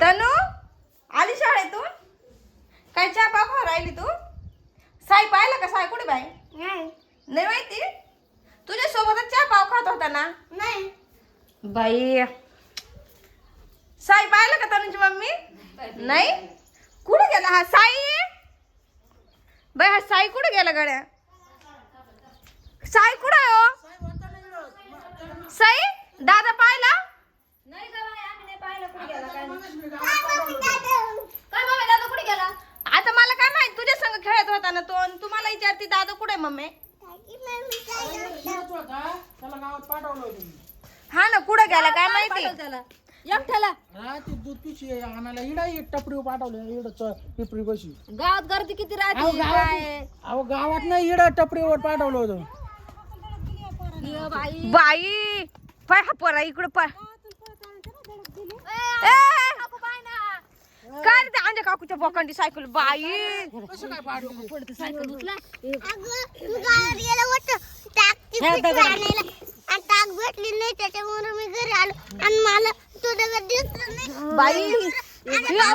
तनू आली शाळेतून? काय चहा पाव खाऊ राहिली तू? साई पाहिलं का? साई कुठे बाई? नाही माहिती? तुझ्या सोबतच चहा पाव खात होता ना? नाही बाई साई पाहिलं का तनुची मम्मी? नाही? कुठे गेला हा साई? बाई हा साई कुठे गेला गड्या? साई कुठे आहे हो? साई दादा पाहिला? नाही का बाई, आम्ही नाही पाहिलं कुठे गेला काय बाबा, दादा कुठे गेला? आता मला काय माहित, तुझ्या संग खेळत होता ना तो, आणि तुम्हाला विचारती दादा कुठे मम्मी? हा ना कुठे गेला काय माहिती? त्याला एकट्याला हा ती दूध पिशवी आणायला इडा टपरी पाठवलं इड पिपरी कशी गावात गर्दी किती राहते काय अहो गावात नाही इड टपरीवर पाठवलं होतं. ये बाई बाई पाय हा पोरा इकडे पाय. काकू पाय ना काय रे ते अंजय काकूच्या बोकांडी सायकल बाई. कसं काय पाठवलं? पडते सायकल उचला टाक भेटली नाही त्याच्यामुळे मी घरी आलो आणि मला तुझं दिसलं नाही बाई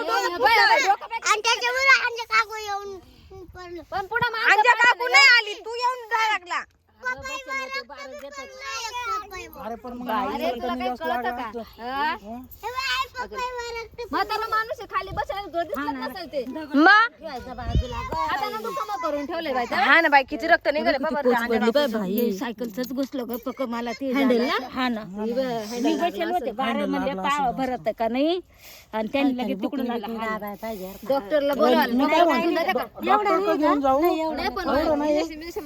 आणि त्याच्यामुळे आमच्या काकू येऊन पडलो पण पुढे अंजय काकू नाही आली, तू येऊन जाय लागला. अरे पण मग अरे तुला काही कळत का? म्हातारा माणूस आहे, खाली बसायला दिसत नसेल ते मग आता ना दुकान करून ठेवले बाई हा ना बाई किती रक्त निघाले बाबा त्या अंजय काकूचं. सायकलच घुसलं ग पक मला ते हँडल ना हा ना मी बसेल होते बारा म्हणजे पाव भरत का नाही आणि त्यांनी लगेच तिकडून डॉक्टरला बोलवायला घेऊन जाऊ नाही पण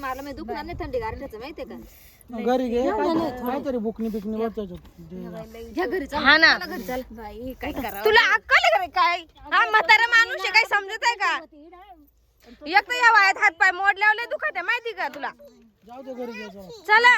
मारलं मी दुखणार नाही थंडी गारठ्याचं माहितीये का घरी घे काहीतरी बुकनी बिकनी वर घ्या घरी चल हा ना घरी चल बाई काय करा तुला अक्कल आहे का रे काय? हा म्हातारा माणूस आहे, काही समजत आहे का? एक तर या वयात हात पाय मोडल्यावर लय दुखत आहे माहिती का तुला? जाऊ दे घरी घे जाऊ. चला